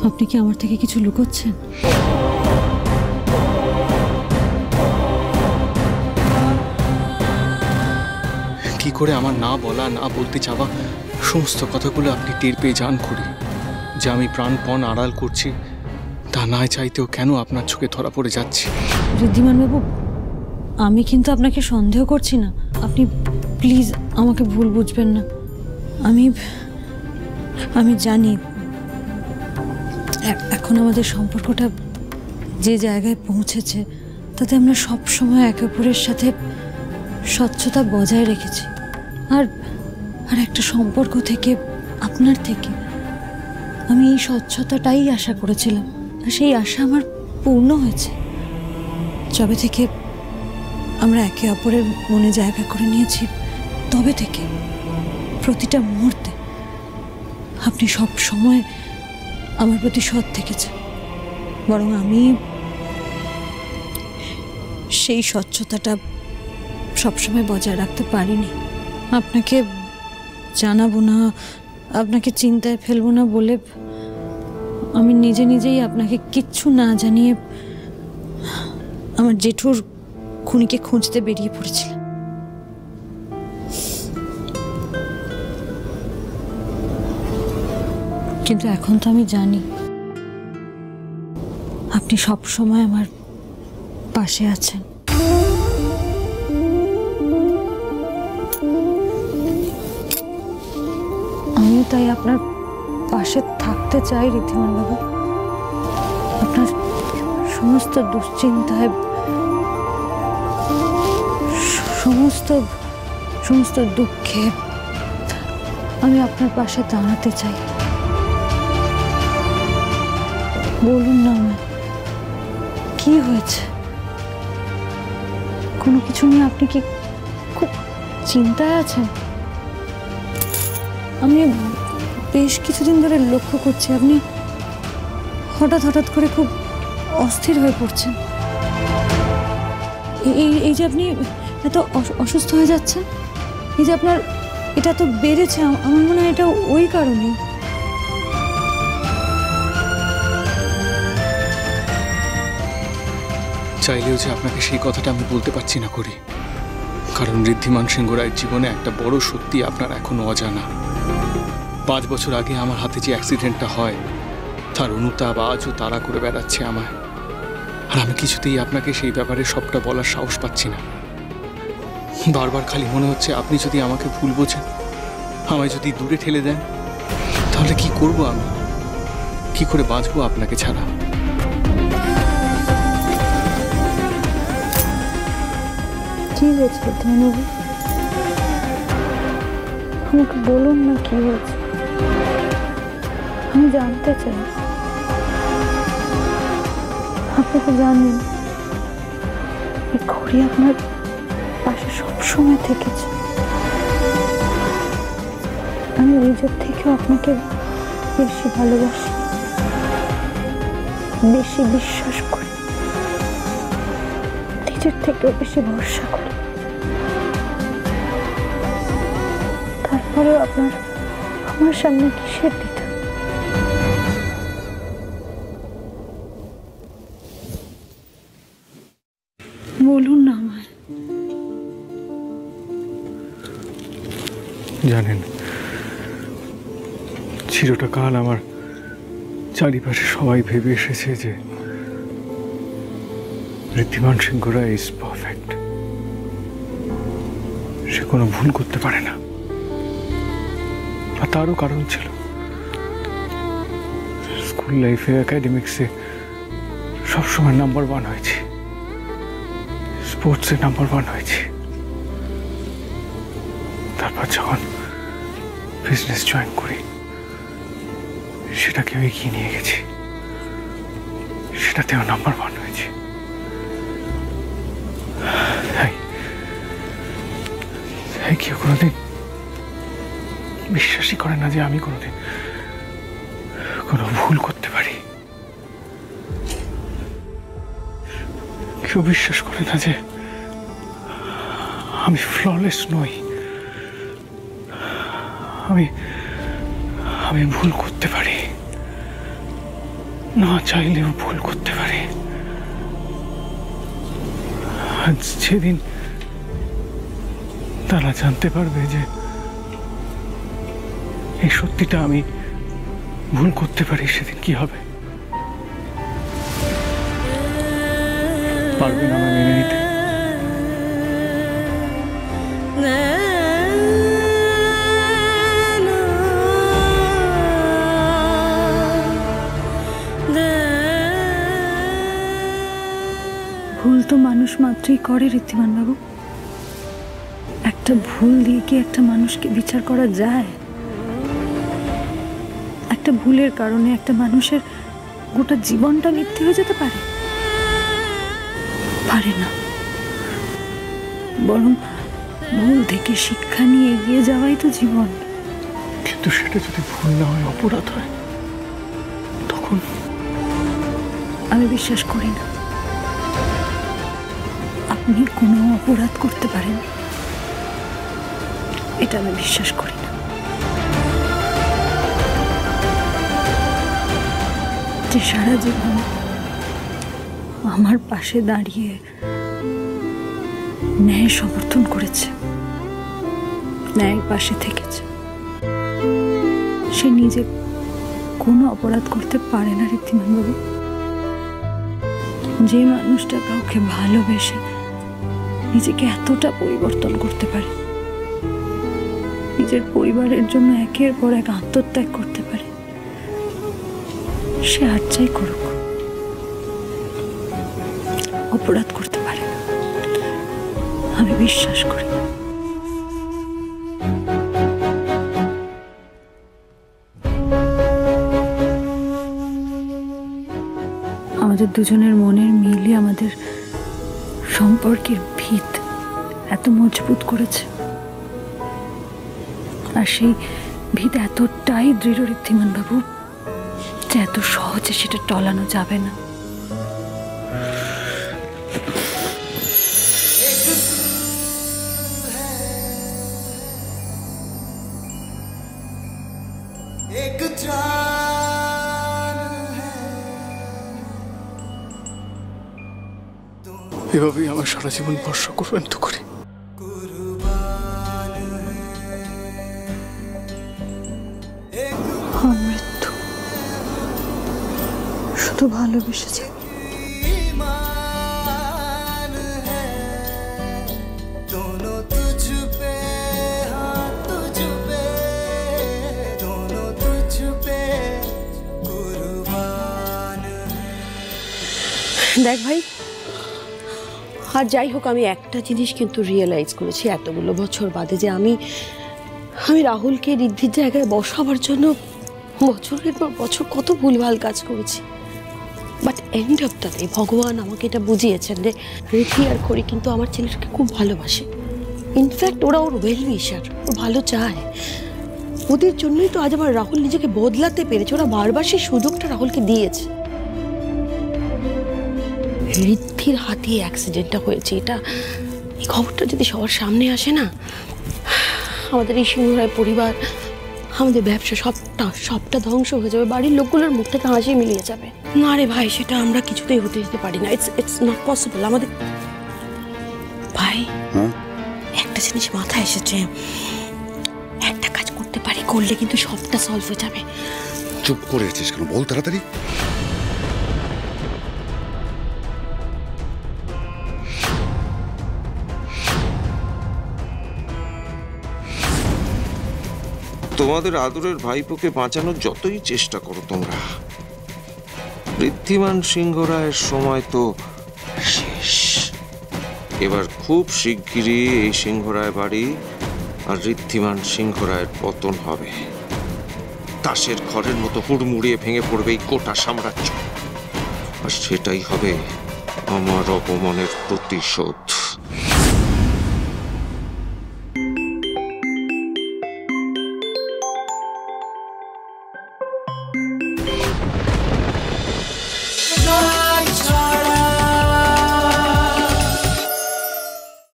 আপনি কি আমার থেকে কিছু লুকোচ্ছেন? কি করে আমার না বলা, না বলতে চাওয়া সমস্ত কথাগুলো আপনি টের পেয়ে যান করি যে আমি প্রাণপণ আড়াল করছি, তা না চাইতেও কেন আপনার চোখে ধরা পড়ে যাচ্ছি? ঋদ্ধিমান বাবু, আমি কিন্তু আপনাকে সন্দেহ করছি না। আপনি প্লিজ আমাকে ভুল বুঝবেন না। আমি জানি এখন আমাদের সম্পর্কটা যে জায়গায় পৌঁছেছে তাতে আমরা সব সময় একে অপরের সাথে স্বচ্ছতা বজায় রেখেছি। আর একটা সম্পর্ক থেকে, আপনার থেকে আমি এই স্বচ্ছতাটাই আশা করেছিলাম, আর সেই আশা আমার পূর্ণ হয়েছে। যবে থেকে আমরা একে অপরের মনে জায়গা করে নিয়েছি, তবে থেকে প্রতিটা মুহূর্তে আপনি সব সময় আমার প্রতি সৎ থেকেছেন। বরং আমি সেই স্বচ্ছতাটা সবসময় বজায় রাখতে পারিনি। আপনাকে জানাবো না, আপনাকে চিন্তায় ফেলবো না বলে আমি নিজেই আপনাকে কিচ্ছু না জানিয়ে আমার জেঠুর খুনিকে খুঁজতে বেরিয়ে পড়েছিলাম। কিন্তু এখন তো আমি জানি আপনি সব সময় আমার পাশে আছেন। আমিও তাই আপনার পাশে থাকতে চাই ঋদ্ধিমান বাবু। আপনার সমস্ত দুশ্চিন্তায়, সমস্ত দুঃখে আমি আপনার পাশে দাঁড়াতে চাই। বলুন না আমার কি হয়েছে? কোনো কিছু নিয়ে আপনি কি খুব চিন্তায় আছেন? আমি বেশ কিছুদিন ধরে লক্ষ্য করছি আপনি হঠাৎ করে খুব অস্থির হয়ে পড়ছেন। এই যে আপনি এত অসুস্থ হয়ে যাচ্ছেন, এই যে আপনার এটা তো বেড়েছে, আমার মনে হয় এটা ওই কারণে। চাইলেও যে আপনাকে সেই কথাটা আমি বলতে পারছি না করি, কারণ ঋদ্ধিমান সিংহ রায়ের জীবনে একটা বড় সত্যি আপনার এখনো অজানা। 5 বছর আগে আমার হাতে যে অ্যাক্সিডেন্টটা হয়, তার অনুতাপ আজও তাড়া করে বেড়াচ্ছে আমায়। আর আমি কিছুতেই আপনাকে সেই ব্যাপারে সবটা বলার সাহস পাচ্ছি না। বারবার খালি মনে হচ্ছে আপনি যদি আমাকে ভুল বোঝেন, আমায় যদি দূরে ঠেলে দেন, তাহলে কি করব আমি? কি করে বাঁচবো আপনাকে ছাড়া? কি হয়েছে ঋদ্ধিমান? আমাকে বলুন না কি হয়েছে, আমি জানতে চাই। আপনি তো জানেন এই ঘড়ি আপনার পাশে সবসময় থেকেছে। আমি নিজের থেকেও আপনাকে বেশি ভালোবাসি, বেশি বিশ্বাস করি, নিজের থেকেও বেশি ভরসা করি। তারপরেও আপনার আমার সামনে কিসের দ্বিধা? বলুন না আমায়। জানেন, চিরটা কাল আমার চারিপাশে সবাই ভেবে এসেছে যে ঋদ্ধিমান সিংহ রায় ইজ পারফেক্ট। সে কোনো ভুল করতে পারে না। আর তারও কারণ ছিল। স্কুল লাইফে, একাডেমিক্সে সবসময় নাম্বার 1 হয়েছি, স্পোর্টসে নাম্বার 1 হয়েছি। তারপর যখন বিজনেস জয়েন করি, সেটাকেও এগিয়ে নিয়ে গেছি, সেটাতেও নাম্বার 1 হয়েছি। কেউ কোনোদিন বিশ্বাসই করে না যে আমি কোনোদিন কোনো ভুল করতে পারি। কেউ বিশ্বাস করে না যে আমি ফ্ললেস নই, আমি ভুল করতে পারি। না চাইলেও ভুল করতে পারি। আজ সেদিন তারা জানতে পারবে যে এই সত্যিটা আমি ভুল করতে পারি, সেদিন কি হবে? পারবে না আমায় মেনে নিতে। ভুল তো মানুষ মাত্রই করে ঋদ্ধিমান বাবু। একটা ভুল দিয়ে কি একটা মানুষকে বিচার করা যায়? একটা ভুলের কারণে একটা মানুষের গোটা জীবনটা মিথ্যে হয়ে যেতে পারে? পারে না। বরং ভুল থেকে শিক্ষা নিয়ে এগিয়ে যাওয়াই তো জীবন। কিন্তু সেটা যদি ভুল না হয়, অপরাধ হয়, তখন? আমি বিশ্বাস করি না আপনি কোনো অপরাধ করতে পারেন, এটা আমি বিশ্বাস করি না। যে সারা জীবন আমার পাশে দাঁড়িয়ে ন্যায় সমর্থন করেছে, ন্যায়ের পাশে থেকেছে, সে নিজে কোনো অপরাধ করতে পারে না ঋদ্ধিমান বাবু। যে মানুষটা কাউকে ভালোবেসে নিজেকে এতটা পরিবর্তন করতে পারে, নিজের পরিবারের জন্য একের পর এক আত্মত্যাগ করতে পারে, সে আর যাই করুক অপরাধ করতে পারে না, আমি বিশ্বাস করি না। আমাদের দুজনের মনের মিলই আমাদের সম্পর্কের ভিত এত মজবুত করেছে, আর সেই ভিত এতটাই দৃঢ় ঋদ্ধিমান বাবু যে এত সহজে সেটা টলানো যাবে না। এভাবেই আমার সারা জীবন বর্ষ করবেন তো করি। মৃত্যু শুধু ভালোবেসেছে, দেখ ভাই, আর যাই হোক, আমি একটা জিনিস কিন্তু রিয়েলাইজ করেছি এতগুলো বছর বাদে, যে আমি রাহুলকে ঋদ্ধির জায়গায় বসাবার জন্য বছরের পর বছর কত ভুলভাল কাজ করেছি। But end of the day ভগবান আমাকে এটা বুঝিয়েছেন যে ঋদ্ধি আর খড়ি কিন্তু আমার ছেলেটাকে খুব ভালোবাসে। ইনফ্যাক্ট ওরা ওর ওয়েল উইশার, ওর ভালো চায়। ওদের জন্যই তো আজ আমার রাহুল নিজেকে বদলাতে পেরেছে। ওরা বারবার সেই সুযোগটা রাহুলকে দিয়েছে। ঋদ্ধির হাতে অ্যাক্সিডেন্টটা হয়েছে, এই খবরটা যদি সবার সামনে আসে না, আমাদের এই সিংহরায় পরিবার, আমাদের ব্যবসা সবটা ধ্বংস হয়ে যাবে। বাড়ির লোকগুলোর মুখ থেকে হাসি মিলিয়ে যাবে। না রে ভাই, সেটা আমরা কিছুতেই হতে দিতে পারি না। ইটস নট পসিবল আমাদের। ভাই, একটা জিনিস মাথায় এসেছে, একটা কাজ করতে পারি, করলে কিন্তু সবটা সলভ হয়ে যাবে। চুপ করে আছিস কেন? বল তাড়াতাড়ি। তোমাদের আদরের ভাইপোকে বাঁচানোর যতই চেষ্টা করো তোমরা, ঋদ্ধিমান সিংহ রায়ের সময় তো শেষ। এবার খুব শিগগিরই এই সিংহ রায় বাড়ি আর ঋদ্ধিমান সিংহ রায়ের পতন হবে। তাসের ঘরের মতো হুড়মুড়িয়ে ভেঙে পড়বে এই গোটা সাম্রাজ্য, আর সেটাই হবে আমার অপমানের প্রতিশোধ।